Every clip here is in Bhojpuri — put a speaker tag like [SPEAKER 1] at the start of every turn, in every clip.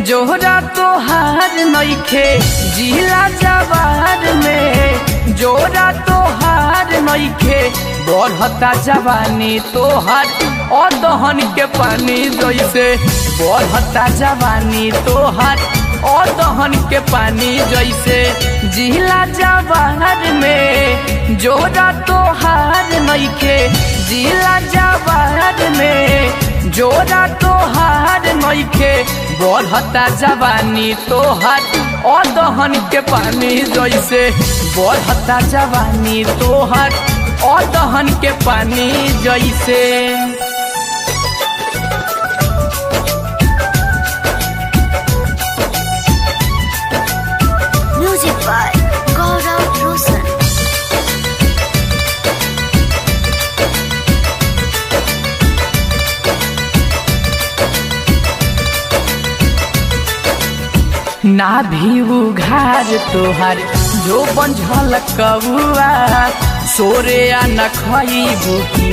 [SPEAKER 1] जोहरा तोहार नइखे जिला जवार में, जोहरा तोहार नइखे बढ़ता जवानी तोहार अदहन के पानी जैसे, बढ़ता जवानी तोहार अदहन के पानी जैसे। जिला जवार में जोहरा तोहार नइखे जिला जवार में, जोहरा तोहार नइखे बढ़ता जवानी तोहार अदहन के पानी जैसे, बढ़ता जवानी तोहार अदहन के पानी जैसे।
[SPEAKER 2] Music by Gaurav Roshan.
[SPEAKER 1] ना भी उघार तोहार जो बंझल कबुआ, सोरे या न खइबू की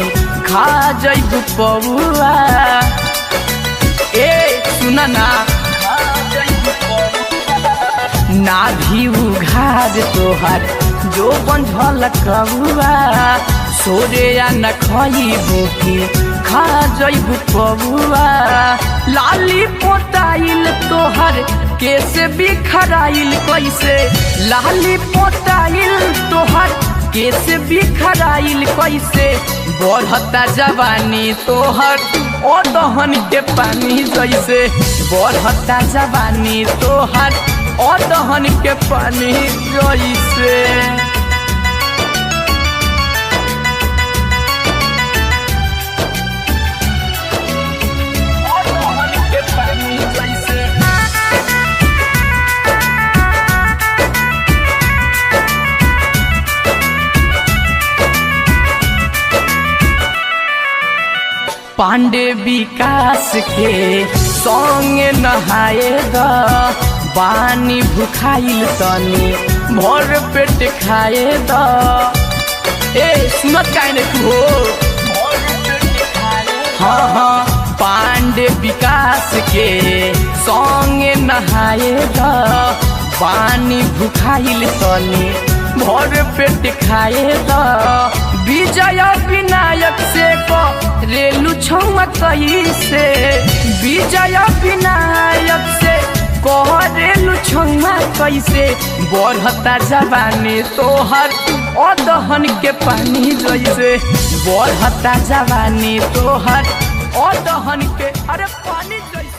[SPEAKER 1] खा जइबू पबुआ। ए सुना ना, ना भी उघार तोहार जो बंझल कबुआ, सोरे या न खइबू की खा जइबू पबुआ। लाली पोताइल तोहर कैसे बिखराइल कैसे, लाली पोताइल तोहर कैसे बिखराइल कैसे। बढ़ता जवानी तोहर अदहन के पानी जैसे, बढ़ता जवानी तोहर अदहन के पानी जैसे। पांडे विकास के संगे नहाए द, पानी भुखाइल तनी भर पेट खाए द। ए सुनत काहे नहीं हो, हाँ हाँ पांडे विकास के संगे नहाए द, पानी भुखाइल तनी भर पेट खाए द। विजय विनायक से रेलू छौआ कैसे, विजय विनायक से रेलू छौआ कैसे। बढ़ता जवानी तोहर अदहन के पानी जैसे, बढ़ता जवानी तोहर अदहन के अरे पानी जैसे।